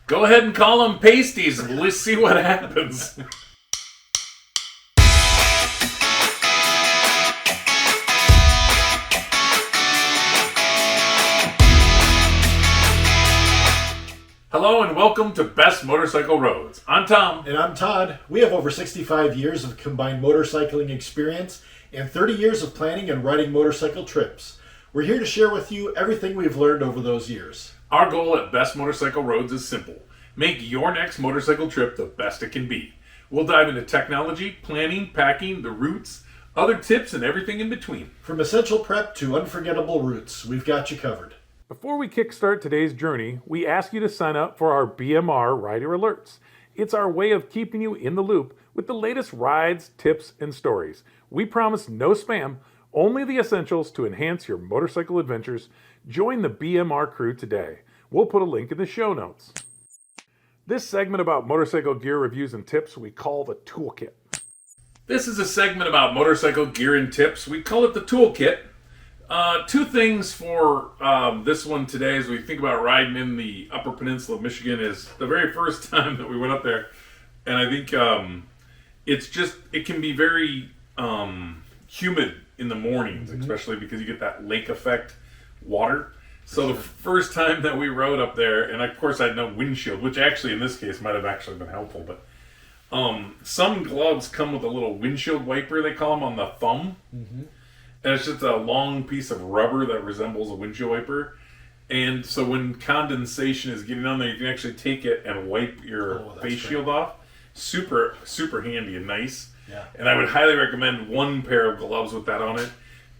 Go ahead and call them pasties. Let's see what happens. Hello and welcome to Best Motorcycle Roads. I'm Tom. And I'm Todd. We have over 65 years of combined motorcycling experience and 30 years of planning and riding motorcycle trips. We're here to share with you everything we've learned over those years. Our goal at Best Motorcycle Roads is simple. Make your next motorcycle trip the best it can be. We'll dive into technology, planning, packing, the routes, other tips, and everything in between. From essential prep to unforgettable routes, we've got you covered. Before we kickstart today's journey, we ask you to sign up for our BMR Rider Alerts. It's our way of keeping you in the loop with the latest rides, tips, and stories. We promise no spam, only the essentials to enhance your motorcycle adventures. Join the BMR crew today. We'll put a link in the show notes. This segment about motorcycle gear reviews and tips we call the Toolkit. This is a segment about motorcycle gear and tips. We call it the Toolkit. Two things for this one today as we think about riding in the Upper Peninsula of Michigan is the very first time that we went up there. And I think it can be very humid in the mornings, especially because you get that lake effect water. So the first time that we rode up there, and of course I had no windshield, which actually in this case might have actually been helpful, but some gloves come with a little windshield wiper, they call them, on the thumb. And it's just a long piece of rubber that resembles a windshield wiper. And so when condensation is getting on there, you can actually take it and wipe your face shield off. Super, super handy and nice. Yeah. And I would highly recommend one pair of gloves with that on it.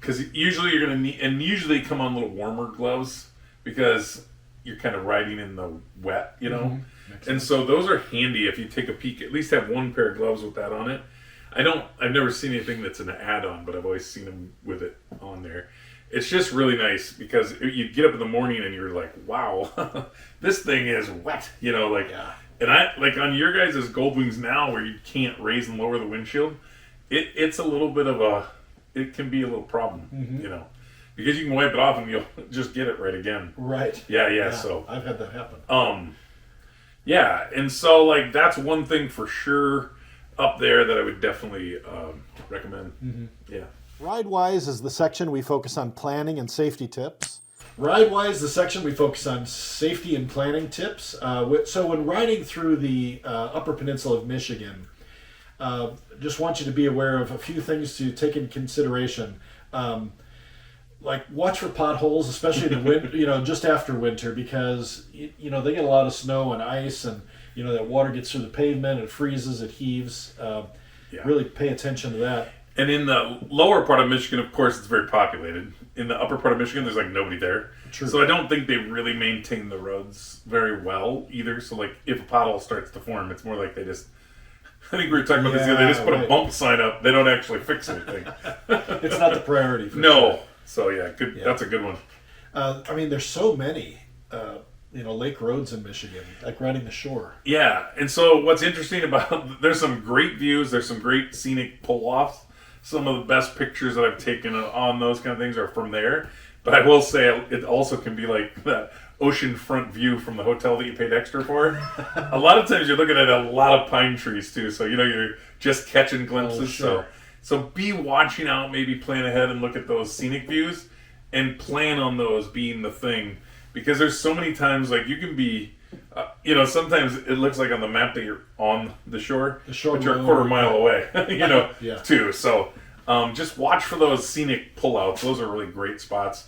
Because usually you're going to need, and usually come on little warmer gloves because you're kind of riding in the wet, you know. And so those are handy if you take a peek. At least have one pair of gloves with that on it. I've never seen anything that's an add-on, but I've always seen them with it on there. It's just really nice because you get up in the morning and you're like, wow, this thing is wet, you know, like, and I, like on your guys' Goldwings now where you can't raise and lower the windshield, it's a little bit of it can be a little problem, you know, because you can wipe it off and you'll just get it right again. Right. Yeah. So I've had that happen. Yeah. And so like, that's one thing for sure up there that I would definitely recommend. Yeah. RideWise is the section we focus on planning and safety tips. RideWise is the section we focus on safety and planning tips. So when riding through the Upper Peninsula of Michigan, just want you to be aware of a few things to take into consideration. Like watch for potholes, especially in the just after winter, because they get a lot of snow and ice, and that water gets through the pavement, it freezes, it heaves. Really pay attention to that. And in the lower part of Michigan, of course, it's very populated. In the upper part of Michigan, there's like nobody there. True. So I don't think they really maintain the roads very well either. So like if a pothole starts to form, it's more like they just, I think we were talking about this the other day, they just put a bump sign up. They don't actually fix anything. It's not the priority. Sure. So good. That's a good one. There's so many lake roads in Michigan, like riding the shore. Yeah, and so what's interesting about, there's some great views, there's some great scenic pull-offs. Some of the best pictures that I've taken on those kind of things are from there. But I will say it also can be like that oceanfront view from the hotel that you paid extra for. A lot of times you're looking at a lot of pine trees too, so you're just catching glimpses. Oh, sure. So be watching out, maybe plan ahead and look at those scenic views and plan on those being the thing. Because there's so many times, like you can be, sometimes it looks like on the map that you're on the shore but you're a quarter mile away, too. So just watch for those scenic pullouts. Those are really great spots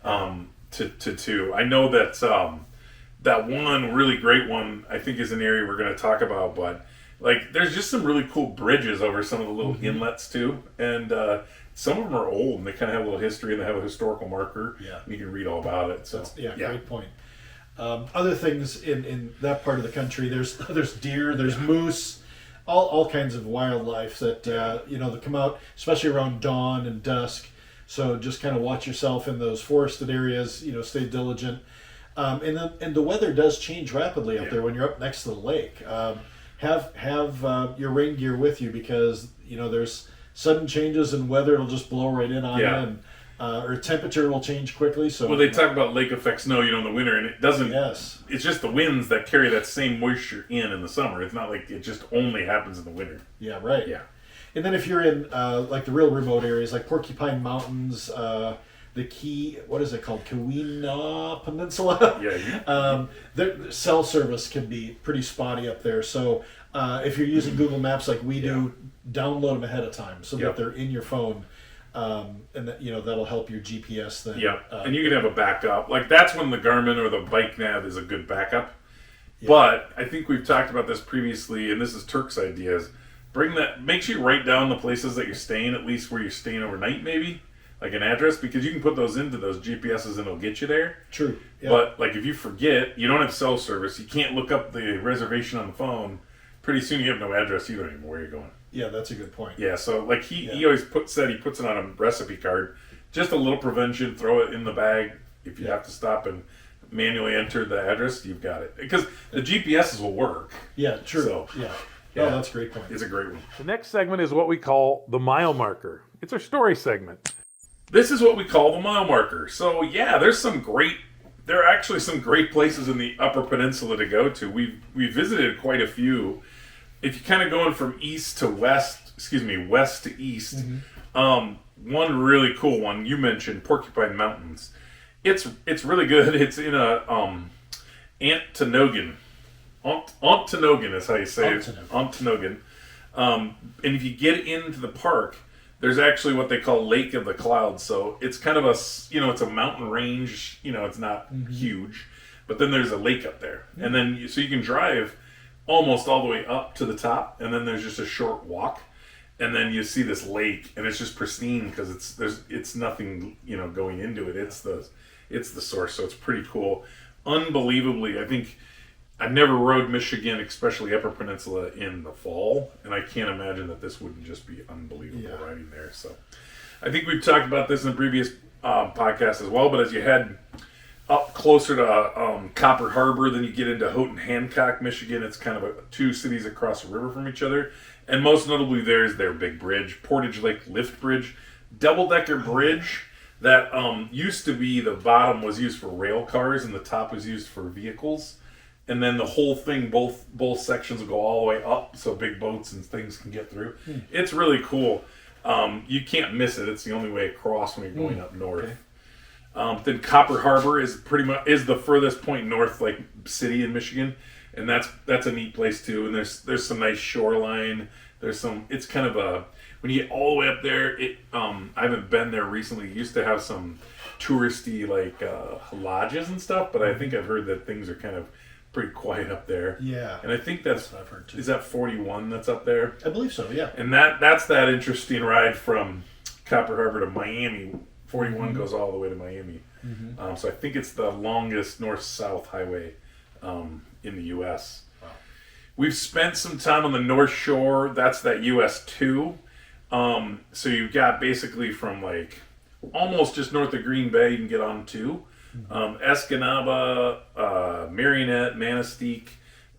to. I know that that one really great one, I think, is an area we're going to talk about. But like, there's just some really cool bridges over some of the little inlets too, and some of them are old and they kind of have a little history and they have a historical marker. Yeah, and you can read all about it. So great point. Other things in that part of the country, there's deer, there's moose, all kinds of wildlife that that come out, especially around dawn and dusk. So just kind of watch yourself in those forested areas. Stay diligent. And the weather does change rapidly up there when you're up next to the lake. Have your rain gear with you because there's sudden changes in weather. It'll just blow right in on you, and or temperature will change quickly. So Well, they talk about lake effect snow, in the winter, and it doesn't. Yes. It's just the winds that carry that same moisture in the summer. It's not like it just only happens in the winter. Yeah, right. Yeah. And then if you're in like the real remote areas, like Porcupine Mountains, the what is it called? Keweenaw Peninsula. Yeah. Their cell service can be pretty spotty up there. So if you're using Google Maps like we do, download them ahead of time so that they're in your phone. And that, that'll help your GPS then. Yeah, and you can have a backup. Like that's when the Garmin or the bike nav is a good backup. Yeah. But I think we've talked about this previously, and this is Turk's ideas. Make sure you write down the places that you're staying, at least where you're staying overnight, maybe like an address, because you can put those into those GPSs and it'll get you there. True. Yeah. But like if you forget, you don't have cell service, you can't look up the reservation on the phone. Pretty soon you have no address. You don't even know where you're going. Yeah, that's a good point. Yeah, so like he always said he puts it on a recipe card. Just a little prevention, throw it in the bag. If you have to stop and manually enter the address, you've got it. Because the GPSs will work. Yeah, true. So, yeah. Oh, that's a great point. It's a great one. The next segment is what we call the mile marker. It's our story segment. This is what we call the mile marker. So there are actually some great places in the Upper Peninsula to go to. We visited quite a few. If you're kind of going from west to east, one really cool one you mentioned, Porcupine Mountains. It's really good. It's in a Antinogan. Antinogan is how you say it. Antinogan. And if you get into the park, there's actually what they call Lake of the Clouds. So it's kind of it's a mountain range. It's not huge, but then there's a lake up there, and then so you can drive almost all the way up to the top, and then there's just a short walk, and then you see this lake, and it's just pristine because it's nothing going into it. It's the source, so it's pretty cool. Unbelievably, I think I've never rode Michigan, especially Upper Peninsula, in the fall, and I can't imagine that this wouldn't just be unbelievable riding there. So I think we've talked about this in the previous podcast as well, but as you head up closer to Copper Harbor, then you get into Houghton Hancock, Michigan. It's kind of two cities across the river from each other. And most notably, there's their big bridge, Portage Lake Lift Bridge, double-decker bridge that used to be, the bottom was used for rail cars and the top was used for vehicles. And then the whole thing, both sections will go all the way up so big boats and things can get through. It's really cool. You can't miss it. It's the only way across when you're going up north. Okay. Then Copper Harbor is the furthest point north, like city in Michigan, and that's a neat place too. And there's some nice shoreline. It's kind of when you get all the way up there. I haven't been there recently. It used to have some touristy like lodges and stuff, but I think I've heard that things are kind of pretty quiet up there. Yeah, and I think that's what I've heard too. Is that 41 that's up there? I believe so. Yeah, and that's that interesting ride from Copper Harbor to Miami. 41 goes all the way to Miami. So I think it's the longest north-south highway in the U.S. Wow. We've spent some time on the North Shore. That's that US 2. So you've got basically from like almost just north of Green Bay, you can get on 2. Escanaba, Marionette, Manistee.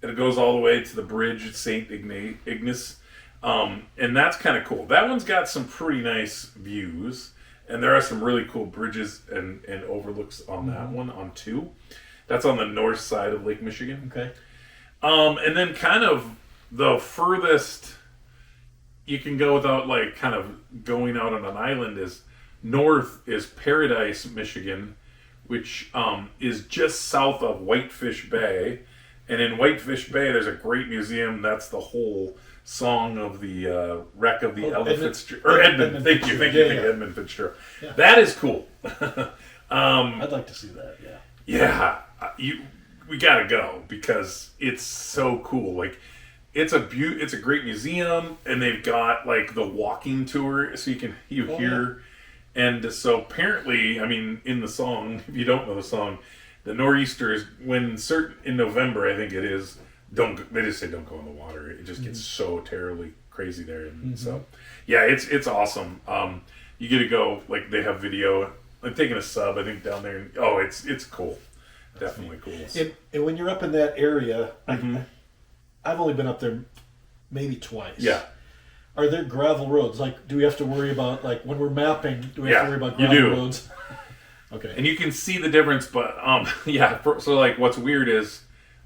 It goes all the way to the bridge at St. Ignace. And that's kind of cool. That one's got some pretty nice views. And there are some really cool bridges and overlooks on that one, on 2. That's on the north side of Lake Michigan. Okay. And then kind of the furthest you can go without like kind of going out on an island is north is Paradise, Michigan, which is just south of Whitefish Bay. And in Whitefish Bay, there's a great museum. That's the whole song of the wreck of the Edmund. Thank you, Edmund Fitzgerald. Yeah. That is cool. I'd like to see that. Yeah. We gotta go because it's so cool. Like, it's a great museum, and they've got like the walking tour, so you hear. And so apparently, I mean, in the song, if you don't know the song, the nor'easters in November, I think it is. They just say don't go in the water. It just gets so terribly crazy there, and so yeah, it's awesome. You get to go, like they have video. I'm taking a sub, I think, down there. And, it's cool. That's definitely cool. And when you're up in that area, I've only been up there maybe twice. Yeah. Are there gravel roads? Like, do we have to worry about, like, when we're mapping, do we have to worry about gravel roads? Okay. And you can see the difference, but so like what's weird is,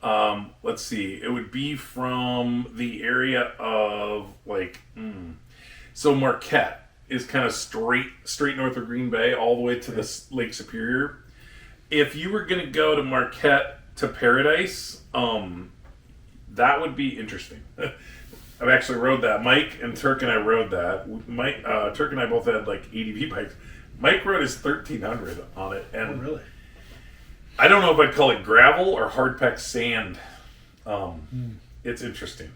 let's see, it would be from the area of like, so Marquette is kind of straight north of Green Bay all the way to the Lake Superior. If you were going to go to Marquette to Paradise, that would be interesting. I've actually rode that. Mike and Turk and I rode that. Turk and I both had like ADV bikes. Mike rode his 1300 on it, and really? I don't know if I'd call it gravel or hard packed sand. It's interesting.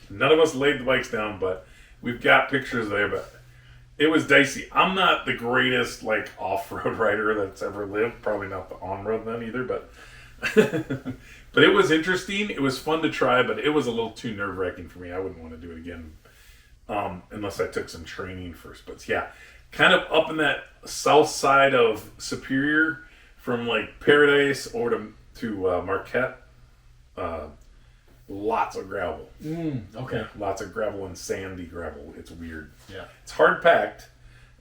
None of us laid the bikes down, but we've got pictures there. But it was dicey. I'm not the greatest like off-road rider that's ever lived. Probably not the on-road then either, but but it was interesting. It was fun to try, but it was a little too nerve-wracking for me. I wouldn't want to do it again unless I took some training first. But yeah, kind of up in that south side of Superior, from like Paradise over to Marquette. Lots of gravel. Okay. Lots of gravel and sandy gravel. It's weird. Yeah. It's hard packed.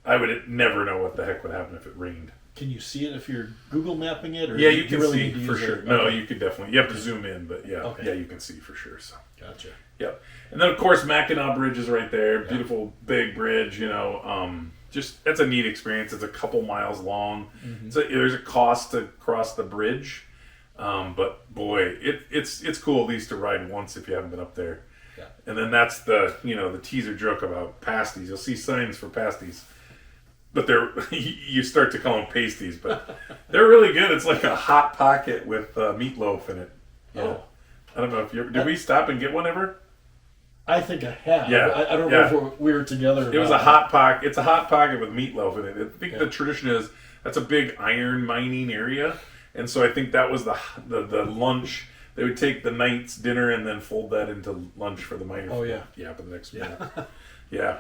I would never know what the heck would happen if it rained. Can you see it if you're Google mapping it? Or Yeah, you can really see for sure. No, you could definitely. You have to zoom in, but yeah, you can see for sure. So. Gotcha. Yep. And then of course Mackinac Bridge is right there. Beautiful big bridge. Just that's a neat experience. It's a couple miles long. So there's a cost to cross the bridge, but boy, it's cool at least to ride once if you haven't been up there. Yeah. And then that's the the teaser joke about pasties. You'll see signs for pasties, but they're you start to call them pasties, but they're really good. It's like a hot pocket with meatloaf in it. Yeah. Oh. I don't know if did we stop and get one ever? I think I have. Yeah. I don't know if we were together. It was a hot pocket. It's a hot pocket with meatloaf in it. I think the tradition is that's a big iron mining area, and so I think that was the lunch. They would take the night's dinner and then fold that into lunch for the miners. Oh yeah, for the next meal. Yeah,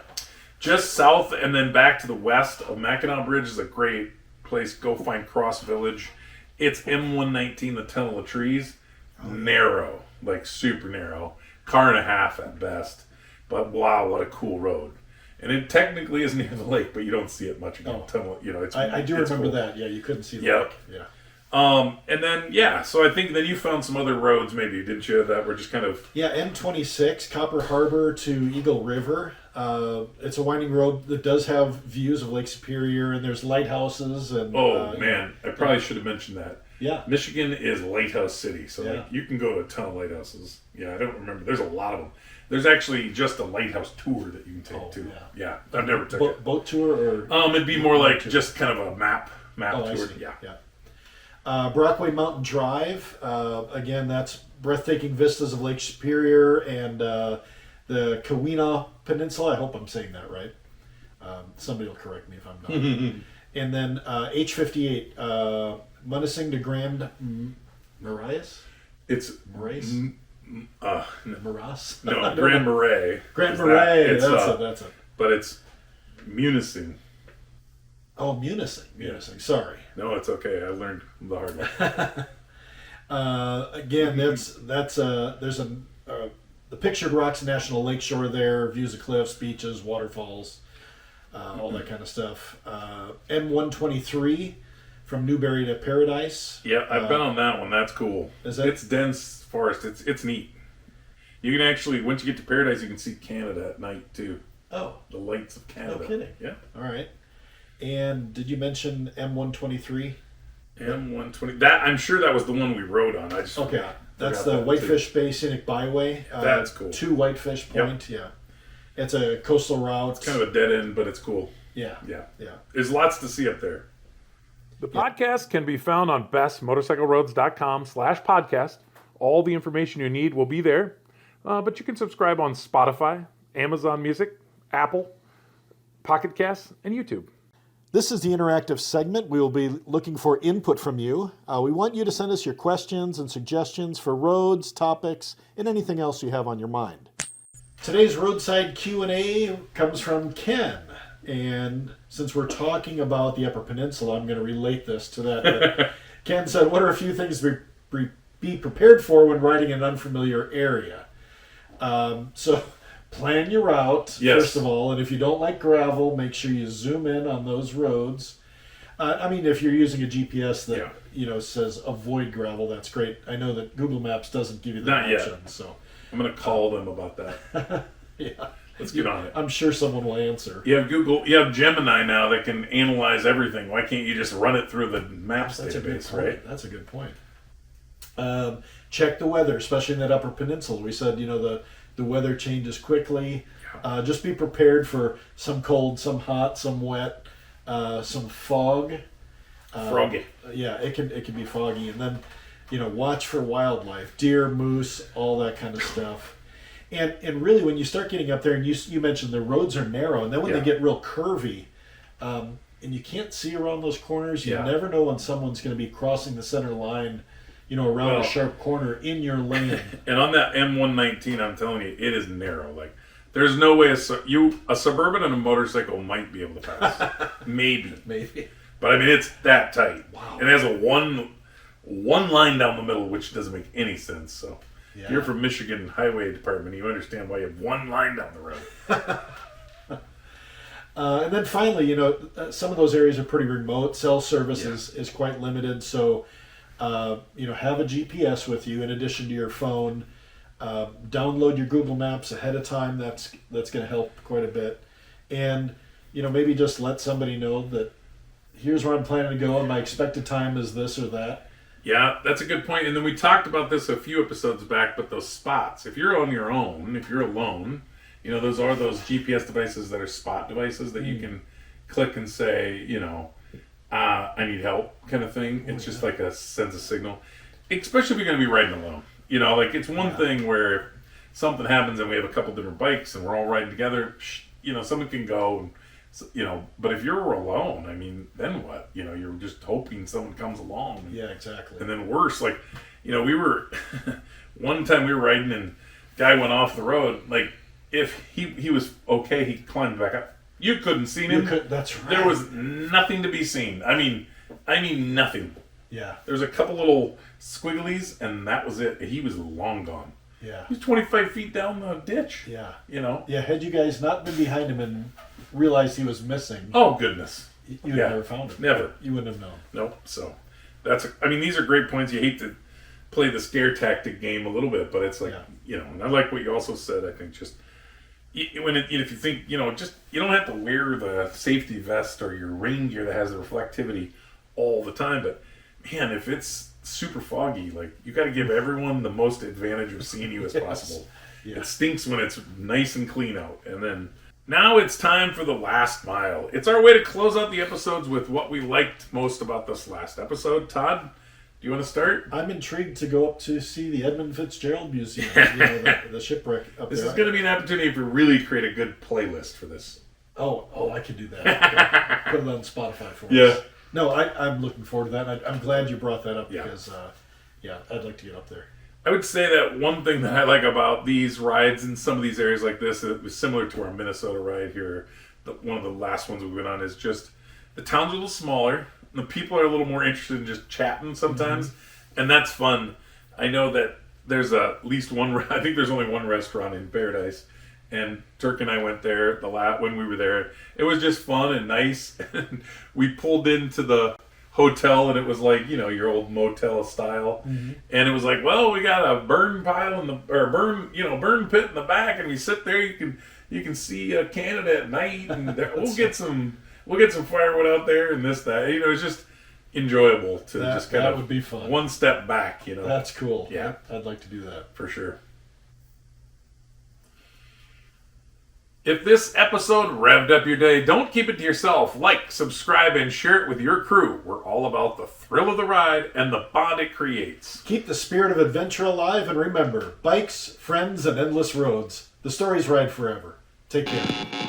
just south and then back to the west of Mackinac Bridge is a great place. Go find Cross Village. It's M119, the Tunnel of Trees. Narrow, like super narrow. Car and a half at best, but wow, what a cool road! And it technically is near the lake, but you don't see it much again. Tunnel, I do remember cool. that. Yeah, you couldn't see the lake. Yeah. And then so I think then you found some other roads, maybe didn't you? That were just kind of M26 Copper Harbor to Eagle River. It's a winding road that does have views of Lake Superior, and there's lighthouses and. Man, I probably should have mentioned that. Yeah. Michigan is Lighthouse City, so like you can go to a ton of lighthouses. Yeah, I don't remember. There's a lot of them. There's actually just a lighthouse tour that you can take too. Yeah, I've never took it. Boat tour or? It'd be more like just kind of a map tour. Yeah. Brockway Mountain Drive. Again, that's breathtaking vistas of Lake Superior and the Keweenaw Peninsula. I hope I'm saying that right. Somebody will correct me if I'm not. And then H58. Munising to Grand Marais? It's Marais? Marais? No, Grand Marais. Grand Marais. That's it. But it's Munising. Oh, Munising. Sorry. No, it's okay. I learned the hard way. Again, there's the Pictured Rocks National Lakeshore there, views of cliffs, beaches, waterfalls, all that kind of stuff. M123. From Newberry to Paradise. Yeah, I've been on that one. That's cool. It's dense forest. It's neat. You can actually, once you get to Paradise, you can see Canada at night too. Oh. The lights of Canada. No kidding. Yeah. All right. And did you mention M123? M120. That I'm sure that was the one we rode on. I just forgot. That's the Whitefish Bay Scenic Byway. That's cool. To Whitefish Point. Yep. Yeah. It's a coastal route. It's kind of a dead end, but it's cool. Yeah. There's lots to see up there. The podcast can be found on bestmotorcycleroads.com/podcast. All the information you need will be there, but you can subscribe on Spotify, Amazon Music, Apple, Pocket Casts, and YouTube. This is the interactive segment. We will be looking for input from you. We want you to send us your questions and suggestions for roads, topics, and anything else you have on your mind. Today's roadside Q&A comes from Ken. And since we're talking about the Upper Peninsula, I'm going to relate this to that. Ken said, what are a few things to be prepared for when riding in an unfamiliar area? So plan your route, Yes. first of all. And if you don't like gravel, make sure you zoom in on those roads. I mean, if you're using a GPS that says avoid gravel, that's great. I know that Google Maps doesn't give you that Not option. yet. So I'm going to call them about that. yeah, Let's get on it. I'm sure someone will answer. You have Gemini now that can analyze everything. Why can't you just run it through the Maps database, right? That's a good point. Check the weather, especially in that Upper Peninsula. We said, the weather changes quickly. Just be prepared for some cold, some hot, some wet, some fog. Froggy. Yeah, it can be foggy, and then watch for wildlife, deer, moose, all that kind of stuff. And really, when you start getting up there, and you mentioned the roads are narrow, and then when they get real curvy, and you can't see around those corners, you never know when someone's going to be crossing the center line, around a sharp corner in your lane. And on that M119, I'm telling you, it is narrow. Like, there's no way a Suburban and a motorcycle might be able to pass. Maybe. But I mean, it's that tight. Wow. It has a one line down the middle, which doesn't make any sense. So, if you're from Michigan Highway Department, you understand why you have one line down the road. And then finally, some of those areas are pretty remote. Cell service is quite limited. So, have a GPS with you in addition to your phone. Download your Google Maps ahead of time. That's going to help quite a bit. And, maybe just let somebody know that here's where I'm planning to go and my expected time is this or that. Yeah, that's a good point. And then we talked about this a few episodes back, but those spots, if you're on your own, if you're alone, those are those GPS devices that are spot devices that you can click and say, I need help kind of thing. It's just like a sends a signal, especially if you're going to be riding alone. It's one thing where something happens and we have a couple different bikes and we're all riding together, someone can go and, but if you're alone, I mean, then what? You're just hoping someone comes along. Yeah, exactly. And then worse, we were, one time we were riding and guy went off the road. Like, if he was okay, he climbed back up. You couldn't see him. That's right. There was nothing to be seen. I mean nothing. Yeah. There's a couple little squigglies, and that was it. He was long gone. Yeah. He's 25 feet down the ditch. Yeah. Yeah, had you guys not been behind him and realized he was missing, oh, goodness. you would have never found him. Never. You wouldn't have known. Nope. So, these are great points. You hate to play the scare tactic game a little bit, but it's like, and I like what you also said. I think just, if you think, just, you don't have to wear the safety vest or your rain gear that has the reflectivity all the time, but man, if it's super foggy, you got to give everyone the most advantage of seeing you as possible. Yeah. It stinks when it's nice and clean out. And then now it's time for the last mile. It's our way to close out the episodes with what we liked most about this last episode. Todd, do you want to start? I'm intrigued to go up to see the Edmund Fitzgerald Museum, the shipwreck up This there. is going to be an opportunity to really create a good playlist for this. Oh, I could do that. Yeah. Put it on Spotify for us. No, I'm looking forward to that. I'm glad you brought that up because, I'd like to get up there. I would say that one thing that I like about these rides in some of these areas like this, it was similar to our Minnesota ride here, one of the last ones we went on, is just the town's a little smaller. The people are a little more interested in just chatting sometimes, and that's fun. I know that there's at least one, I think there's only one restaurant in Paradise, and Turk and I went there when we were there. It was just fun and nice. We pulled into the hotel, and it was like, your old motel style. Mm-hmm. And it was like, well, we got a burn pile burn pit in the back, and we sit there. You can see Canada at night, and we'll get some firewood out there and this, that. It's just enjoyable to just kind of would be fun. One step back. That's cool. Yeah, I'd like to do that for sure. If this episode revved up your day, don't keep it to yourself. Like, subscribe, and share it with your crew. We're all about the thrill of the ride and the bond it creates. Keep the spirit of adventure alive, and remember, bikes, friends, and endless roads. The stories ride forever. Take care.